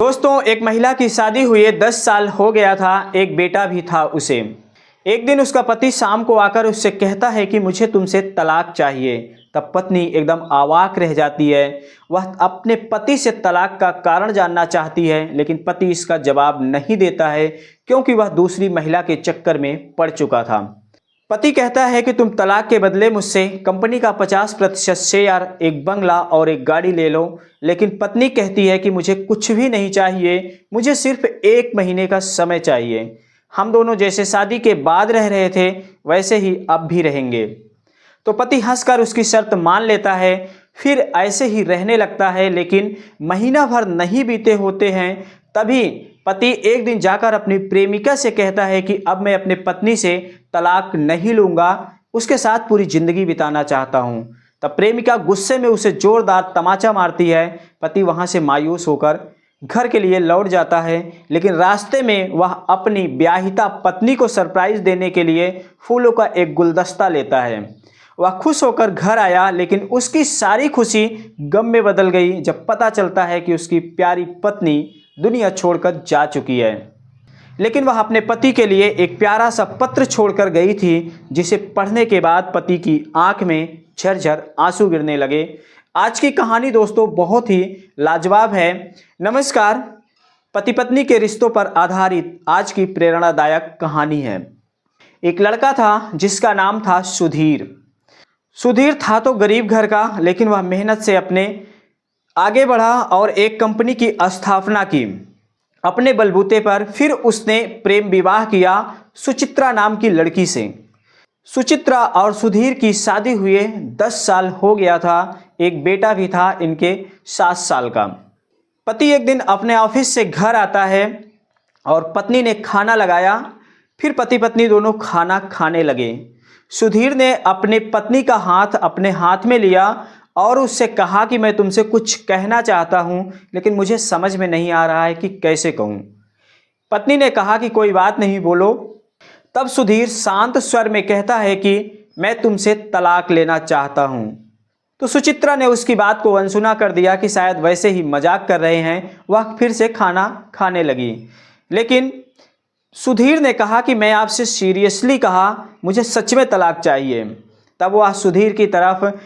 दोस्तों, एक महिला की शादी हुए 10 साल हो गया था, एक बेटा भी था उसे। एक दिन उसका पति शाम को आकर उससे कहता है कि मुझे तुमसे तलाक चाहिए। तब पत्नी एकदम अवाक रह जाती है। वह अपने पति से तलाक का कारण जानना चाहती है, लेकिन पति इसका जवाब नहीं देता है क्योंकि वह दूसरी महिला के चक्कर में पड़ चुका था। पति कहता है कि तुम तलाक के बदले मुझसे कंपनी का 50% शेयर, एक बंगला और एक गाड़ी ले लो। लेकिन पत्नी कहती है कि मुझे कुछ भी नहीं चाहिए, मुझे सिर्फ 1 महीने का समय चाहिए। हम दोनों जैसे शादी के बाद रह रहे थे वैसे ही अब भी रहेंगे। तो पति हंसकर उसकी शर्त मान लेता है, फिर ऐसे ही रहने लगता है। लेकिन महीना भर नहीं बीते होते हैं, तभी पति एक दिन जाकर अपनी प्रेमिका से कहता है कि अब मैं अपने पत्नी से तलाक नहीं लूँगा, उसके साथ पूरी ज़िंदगी बिताना चाहता हूँ। तब प्रेमिका गुस्से में उसे जोरदार तमाचा मारती है। पति वहाँ से मायूस होकर घर के लिए लौट जाता है, लेकिन रास्ते में वह अपनी ब्याहिता पत्नी को सरप्राइज़ देने के लिए फूलों का एक गुलदस्ता लेता है। वह खुश होकर घर आया, लेकिन उसकी सारी खुशी गम में बदल गई जब पता चलता है कि उसकी प्यारी पत्नी दुनिया छोड़कर जा चुकी है। लेकिन वह अपने पति के लिए एक प्यारा सा पत्र छोड़कर गई थी, जिसे पढ़ने के बाद पति की आंख में झरझर आंसू गिरने लगे। आज की कहानी दोस्तों बहुत ही लाजवाब है। नमस्कार, पति पत्नी के रिश्तों पर आधारित आज की प्रेरणादायक कहानी है। एक लड़का था जिसका नाम था सुधीर। सुधीर था तो गरीब घर का, लेकिन वह मेहनत से अपने आगे बढ़ा और एक कंपनी की स्थापना की अपने बलबूते पर। फिर उसने प्रेम विवाह किया सुचित्रा नाम की लड़की से। सुचित्रा और सुधीर की शादी हुए 10 साल हो गया था। एक बेटा भी था इनके 7 साल का। पति एक दिन अपने ऑफिस से घर आता है और पत्नी ने खाना लगाया। फिर पति पत्नी दोनों खाना खाने लगे। सुधीर ने अपने पत्नी का हाथ अपने हाथ में लिया और उससे कहा कि मैं तुमसे कुछ कहना चाहता हूँ, लेकिन मुझे समझ में नहीं आ रहा है कि कैसे कहूँ। पत्नी ने कहा कि कोई बात नहीं, बोलो। तब सुधीर शांत स्वर में कहता है कि मैं तुमसे तलाक लेना चाहता हूँ। तो सुचित्रा ने उसकी बात को अनसुना कर दिया कि शायद वैसे ही मजाक कर रहे हैं। वह फिर से खाना खाने लगी, लेकिन सुधीर ने कहा कि मैं आपसे सीरियसली कहा, मुझे सच में तलाक चाहिए। तब वह सुधीर की तरफ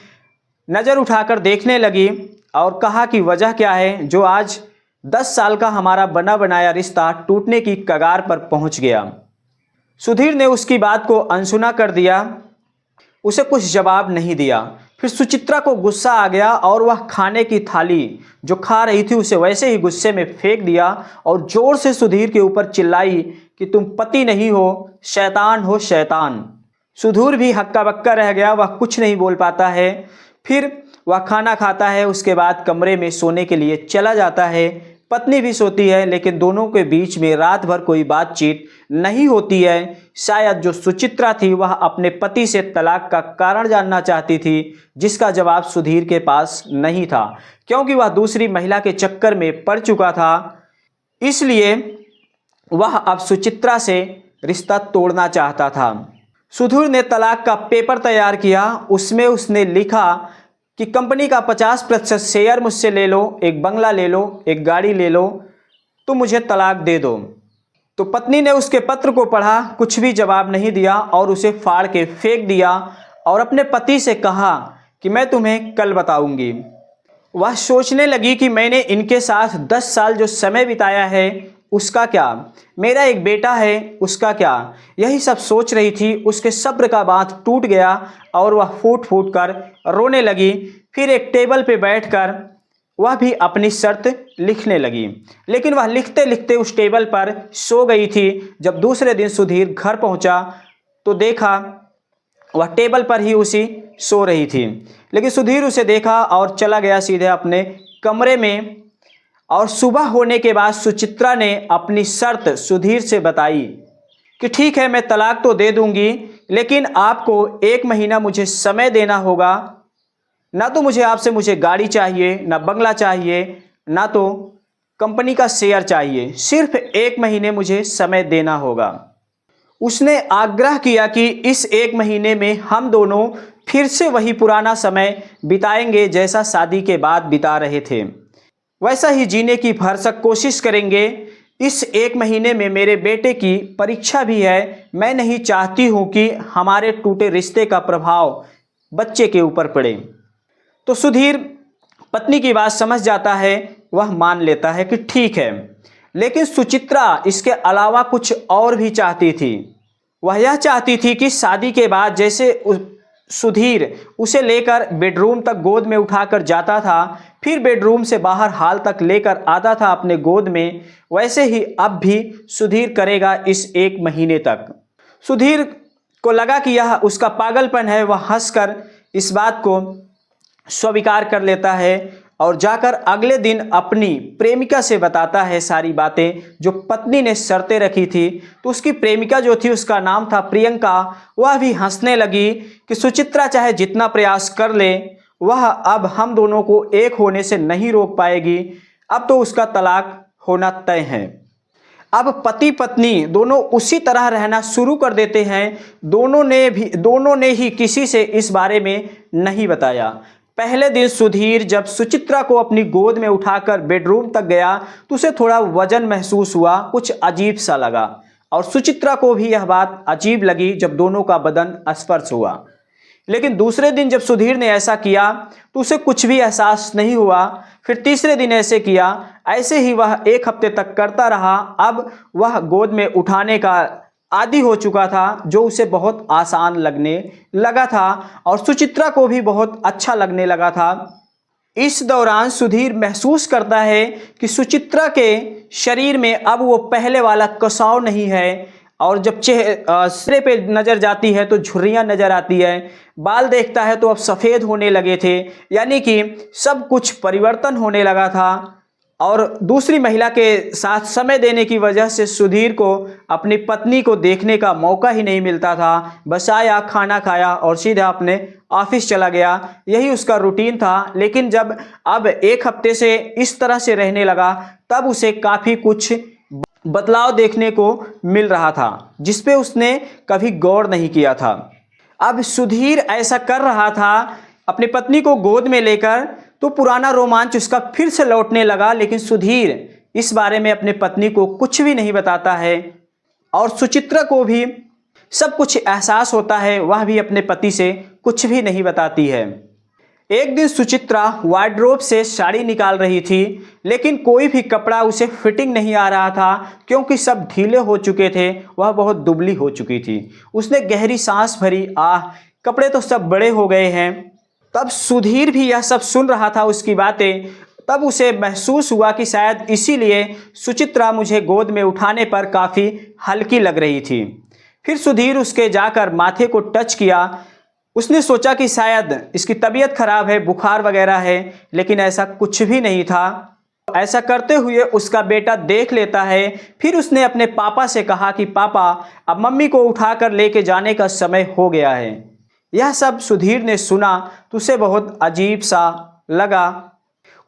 नज़र उठाकर देखने लगी और कहा कि वजह क्या है जो आज 10 साल का हमारा बना बनाया रिश्ता टूटने की कगार पर पहुंच गया। सुधीर ने उसकी बात को अनसुना कर दिया, उसे कुछ जवाब नहीं दिया। फिर सुचित्रा को गुस्सा आ गया और वह खाने की थाली जो खा रही थी उसे वैसे ही गुस्से में फेंक दिया और जोर से सुधीर के ऊपर चिल्लाई कि तुम पति नहीं हो, शैतान हो, शैतान। सुधीर भी हक्का बक्का रह गया, वह कुछ नहीं बोल पाता है। फिर वह खाना खाता है, उसके बाद कमरे में सोने के लिए चला जाता है। पत्नी भी सोती है, लेकिन दोनों के बीच में रात भर कोई बातचीत नहीं होती है। शायद जो सुचित्रा थी वह अपने पति से तलाक का कारण जानना चाहती थी, जिसका जवाब सुधीर के पास नहीं था, क्योंकि वह दूसरी महिला के चक्कर में पड़ चुका था। इसलिए वह अब सुचित्रा से रिश्ता तोड़ना चाहता था। सुधीर ने तलाक का पेपर तैयार किया। उसमें उसने लिखा कि कंपनी का 50% शेयर मुझसे ले लो, एक बंगला ले लो, एक गाड़ी ले लो, तो मुझे तलाक दे दो। तो पत्नी ने उसके पत्र को पढ़ा, कुछ भी जवाब नहीं दिया और उसे फाड़ के फेंक दिया और अपने पति से कहा कि मैं तुम्हें कल बताऊंगी। वह सोचने लगी कि मैंने इनके साथ 10 साल जो समय बिताया है उसका क्या, मेरा एक बेटा है उसका क्या, यही सब सोच रही थी। उसके सब्र का बांध टूट गया और वह फूट फूट कर रोने लगी। फिर एक टेबल पे बैठकर वह भी अपनी शर्त लिखने लगी, लेकिन वह लिखते लिखते उस टेबल पर सो गई थी। जब दूसरे दिन सुधीर घर पहुंचा तो देखा वह टेबल पर ही उसी सो रही थी। लेकिन सुधीर उसे देखा और चला गया सीधे अपने कमरे में। और सुबह होने के बाद सुचित्रा ने अपनी शर्त सुधीर से बताई कि ठीक है, मैं तलाक तो दे दूंगी, लेकिन आपको 1 महीना मुझे समय देना होगा। ना तो मुझे गाड़ी चाहिए, ना बंगला चाहिए, ना तो कंपनी का शेयर चाहिए, सिर्फ 1 महीने मुझे समय देना होगा। उसने आग्रह किया कि इस 1 महीने में हम दोनों फिर से वही पुराना समय बिताएंगे जैसा शादी के बाद बिता रहे थे। वैसा ही जीने की भरसक कोशिश करेंगे। इस 1 महीने में मेरे बेटे की परीक्षा भी है। मैं नहीं चाहती हूँ कि हमारे टूटे रिश्ते का प्रभाव बच्चे के ऊपर पड़े। तो सुधीर पत्नी की बात समझ जाता है, वह मान लेता है कि ठीक है। लेकिन सुचित्रा इसके अलावा कुछ और भी चाहती थी। वह यह चाहती थी कि शादी के बाद जैसे सुधीर उसे लेकर बेडरूम तक गोद में उठाकर जाता था, फिर बेडरूम से बाहर हॉल तक लेकर आता था अपने गोद में, वैसे ही अब भी सुधीर करेगा इस 1 महीने तक। सुधीर को लगा कि यह उसका पागलपन है। वह हंसकर इस बात को स्वीकार कर लेता है और जाकर अगले दिन अपनी प्रेमिका से बताता है सारी बातें जो पत्नी ने शर्तें रखी थी। तो उसकी प्रेमिका जो थी उसका नाम था प्रियंका। वह भी हंसने लगी कि सुचित्रा चाहे जितना प्रयास कर ले, वह अब हम दोनों को एक होने से नहीं रोक पाएगी। अब तो उसका तलाक होना तय है। अब पति पत्नी दोनों उसी तरह रहना शुरू कर देते हैं। दोनों ने ही किसी से इस बारे में नहीं बताया। पहले दिन सुधीर जब सुचित्रा को अपनी गोद में उठाकर बेडरूम तक गया तो उसे थोड़ा वजन महसूस हुआ, कुछ अजीब सा लगा। और सुचित्रा को भी यह बात अजीब लगी जब दोनों का बदन स्पर्श हुआ। लेकिन दूसरे दिन जब सुधीर ने ऐसा किया तो उसे कुछ भी एहसास नहीं हुआ। फिर तीसरे दिन ऐसे किया। ऐसे ही वह 1 हफ्ते तक करता रहा। अब वह गोद में उठाने का आदी हो चुका था, जो उसे बहुत आसान लगने लगा था और सुचित्रा को भी बहुत अच्छा लगने लगा था। इस दौरान सुधीर महसूस करता है कि सुचित्रा के शरीर में अब वो पहले वाला कसाव नहीं है और जब चेहरे पे नज़र जाती है तो झुर्रियाँ नज़र आती है। बाल देखता है तो अब सफ़ेद होने लगे थे, यानी कि सब कुछ परिवर्तन होने लगा था। और दूसरी महिला के साथ समय देने की वजह से सुधीर को अपनी पत्नी को देखने का मौका ही नहीं मिलता था। बस आया, खाना खाया और सीधा अपने ऑफिस चला गया, यही उसका रूटीन था। लेकिन जब अब 1 हफ्ते से इस तरह से रहने लगा तब उसे काफ़ी कुछ बदलाव देखने को मिल रहा था जिस पे उसने कभी गौर नहीं किया था। अब सुधीर ऐसा कर रहा था अपनी पत्नी को गोद में लेकर, तो पुराना रोमांच उसका फिर से लौटने लगा। लेकिन सुधीर इस बारे में अपने पत्नी को कुछ भी नहीं बताता है और सुचित्रा को भी सब कुछ एहसास होता है, वह भी अपने पति से कुछ भी नहीं बताती है। एक दिन सुचित्रा वार्डरोब से साड़ी निकाल रही थी, लेकिन कोई भी कपड़ा उसे फिटिंग नहीं आ रहा था क्योंकि सब ढीले हो चुके थे। वह बहुत दुबली हो चुकी थी। उसने गहरी सांस भरी, आह, कपड़े तो सब बड़े हो गए हैं। तब सुधीर भी यह सब सुन रहा था उसकी बातें। तब उसे महसूस हुआ कि शायद इसीलिए सुचित्रा मुझे गोद में उठाने पर काफ़ी हल्की लग रही थी। फिर सुधीर उसके जाकर माथे को टच किया। उसने सोचा कि शायद इसकी तबीयत खराब है, बुखार वगैरह है, लेकिन ऐसा कुछ भी नहीं था। ऐसा करते हुए उसका बेटा देख लेता है। फिर उसने अपने पापा से कहा कि पापा, अब मम्मी को उठाकर लेके जाने का समय हो गया है। यह सब सुधीर ने सुना तो उसे बहुत अजीब सा लगा।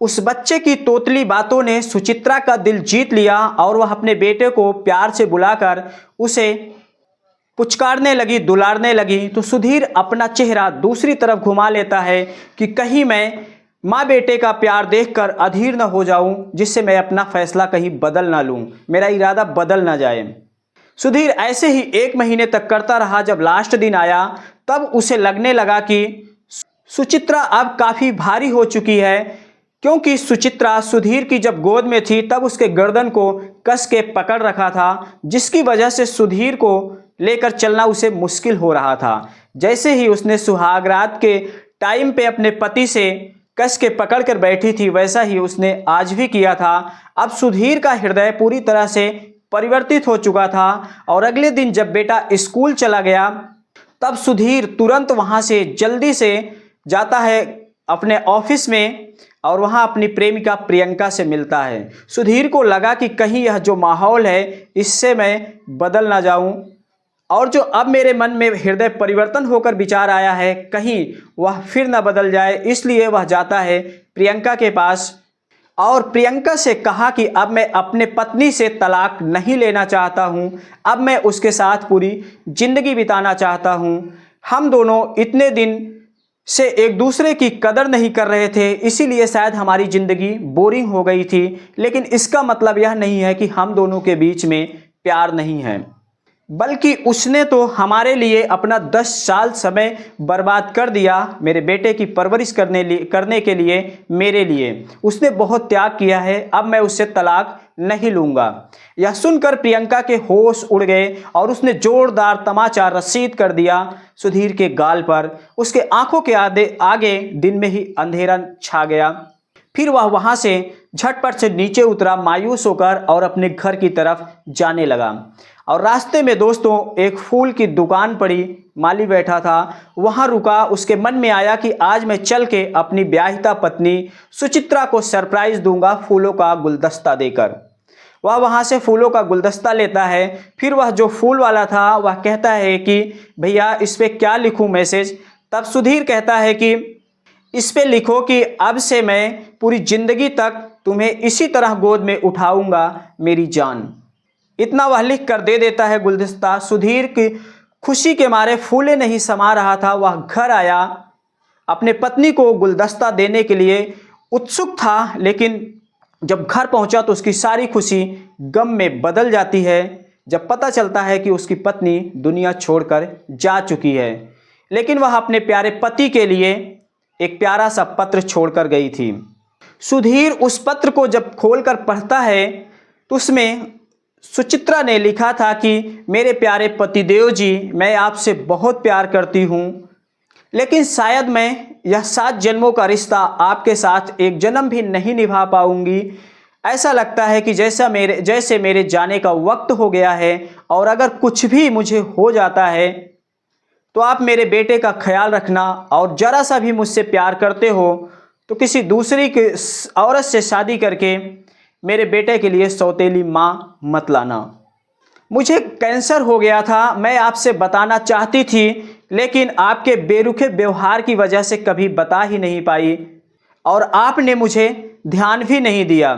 उस बच्चे की तोतली बातों ने सुचित्रा का दिल जीत लिया और वह अपने बेटे को प्यार से बुलाकर उसे पुचकारने लगी, दुलारने लगी। तो सुधीर अपना चेहरा दूसरी तरफ घुमा लेता है कि कहीं मैं माँ बेटे का प्यार देखकर अधीर न हो जाऊं, जिससे मैं अपना फैसला कहीं बदल ना लूं, मेरा इरादा बदल ना जाए। सुधीर ऐसे ही 1 महीने तक करता रहा। जब लास्ट दिन आया तब उसे लगने लगा कि सुचित्रा अब काफ़ी भारी हो चुकी है, क्योंकि सुचित्रा सुधीर की जब गोद में थी तब उसके गर्दन को कस के पकड़ रखा था, जिसकी वजह से सुधीर को लेकर चलना उसे मुश्किल हो रहा था। जैसे ही उसने सुहागरात के टाइम पे अपने पति से कस के पकड़ कर बैठी थी, वैसा ही उसने आज भी किया था। अब सुधीर का हृदय पूरी तरह से परिवर्तित हो चुका था और अगले दिन जब बेटा स्कूल चला गया तब सुधीर तुरंत वहाँ से जल्दी से जाता है अपने ऑफिस में और वहाँ अपनी प्रेमिका प्रियंका से मिलता है। सुधीर को लगा कि कहीं यह जो माहौल है इससे मैं बदल ना जाऊं और जो अब मेरे मन में हृदय परिवर्तन होकर विचार आया है कहीं वह फिर ना बदल जाए। इसलिए वह जाता है प्रियंका के पास और प्रियंका से कहा कि अब मैं अपने पत्नी से तलाक नहीं लेना चाहता हूं, अब मैं उसके साथ पूरी ज़िंदगी बिताना चाहता हूं। हम दोनों इतने दिन से एक दूसरे की कदर नहीं कर रहे थे, इसीलिए शायद हमारी ज़िंदगी बोरिंग हो गई थी। लेकिन इसका मतलब यह नहीं है कि हम दोनों के बीच में प्यार नहीं है, बल्कि उसने तो हमारे लिए अपना 10 साल समय बर्बाद कर दिया। मेरे बेटे की परवरिश करने के लिए, मेरे लिए उसने बहुत त्याग किया है। अब मैं उससे तलाक नहीं लूँगा। यह सुनकर प्रियंका के होश उड़ गए और उसने जोरदार तमाचा रसीद कर दिया सुधीर के गाल पर। उसके आंखों के आगे दिन में ही अंधेरा छा गया। फिर वह वहाँ से झटपट से नीचे उतरा मायूस होकर और अपने घर की तरफ जाने लगा। और रास्ते में दोस्तों एक फूल की दुकान पड़ी, माली बैठा था, वहाँ रुका। उसके मन में आया कि आज मैं चल के अपनी ब्याहिता पत्नी सुचित्रा को सरप्राइज दूंगा फूलों का गुलदस्ता देकर। वह वहाँ से फूलों का गुलदस्ता लेता है। फिर वह जो फूल वाला था वह कहता है कि भैया इस पर क्या लिखूँ मैसेज। तब सुधीर कहता है कि इस पे लिखो कि अब से मैं पूरी ज़िंदगी तक तुम्हें इसी तरह गोद में उठाऊंगा मेरी जान। इतना वह लिख कर दे देता है गुलदस्ता। सुधीर की खुशी के मारे फूले नहीं समा रहा था। वह घर आया, अपने पत्नी को गुलदस्ता देने के लिए उत्सुक था, लेकिन जब घर पहुंचा तो उसकी सारी खुशी गम में बदल जाती है जब पता चलता है कि उसकी पत्नी दुनिया छोड़कर जा चुकी है। लेकिन वह अपने प्यारे पति के लिए एक प्यारा सा पत्र छोड़कर गई थी। सुधीर उस पत्र को जब खोलकर पढ़ता है तो उसमें सुचित्रा ने लिखा था कि मेरे प्यारे पतिदेव जी, मैं आपसे बहुत प्यार करती हूँ, लेकिन शायद मैं यह 7 जन्मों का रिश्ता आपके साथ एक जन्म भी नहीं निभा पाऊंगी। ऐसा लगता है कि जैसे मेरे जाने का वक्त हो गया है, और अगर कुछ भी मुझे हो जाता है तो आप मेरे बेटे का ख्याल रखना, और ज़रा सा भी मुझसे प्यार करते हो तो किसी दूसरी की औरत से शादी करके मेरे बेटे के लिए सौतेली माँ मत लाना। मुझे कैंसर हो गया था, मैं आपसे बताना चाहती थी, लेकिन आपके बेरुखे व्यवहार की वजह से कभी बता ही नहीं पाई, और आपने मुझे ध्यान भी नहीं दिया।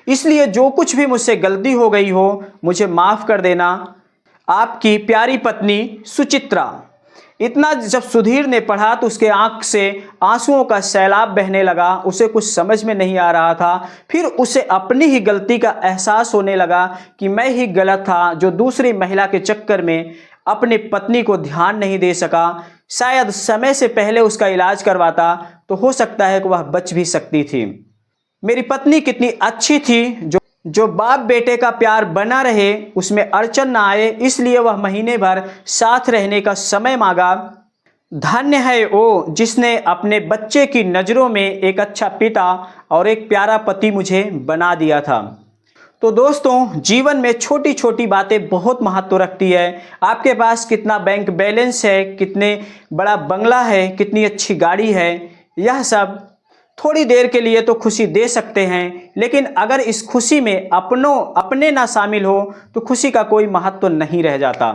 इसलिए जो कुछ भी मुझसे गलती हो गई हो मुझे माफ़ कर देना। आपकी प्यारी पत्नी सुचित्रा। इतना जब सुधीर ने पढ़ा तो उसके आंख से आंसुओं का सैलाब बहने लगा। उसे कुछ समझ में नहीं आ रहा था। फिर उसे अपनी ही गलती का एहसास होने लगा कि मैं ही गलत था जो दूसरी महिला के चक्कर में अपनी पत्नी को ध्यान नहीं दे सका। शायद समय से पहले उसका इलाज करवाता तो हो सकता है कि वह बच भी सकती थी। मेरी पत्नी कितनी अच्छी थी, जो बाप बेटे का प्यार बना रहे, उसमें अड़चन ना आए, इसलिए वह महीने भर साथ रहने का समय मांगा। धन्य है वो जिसने अपने बच्चे की नज़रों में एक अच्छा पिता और एक प्यारा पति मुझे बना दिया था। तो दोस्तों, जीवन में छोटी छोटी बातें बहुत महत्व रखती है। आपके पास कितना बैंक बैलेंस है, कितने बड़ा बंगला है, कितनी अच्छी गाड़ी है, यह सब थोड़ी देर के लिए तो खुशी दे सकते हैं, लेकिन अगर इस खुशी में अपने ना शामिल हो तो खुशी का कोई महत्व नहीं रह जाता।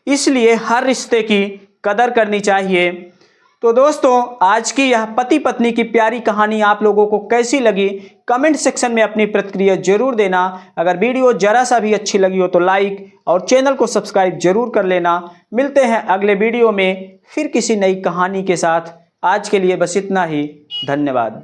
इसलिए हर रिश्ते की कदर करनी चाहिए। तो दोस्तों, आज की यह पति पत्नी की प्यारी कहानी आप लोगों को कैसी लगी, कमेंट सेक्शन में अपनी प्रतिक्रिया जरूर देना। अगर वीडियो जरा सा भी अच्छी लगी हो तो लाइक और चैनल को सब्सक्राइब जरूर कर लेना। मिलते हैं अगले वीडियो में फिर किसी नई कहानी के साथ। आज के लिए बस इतना ही। धन्यवाद।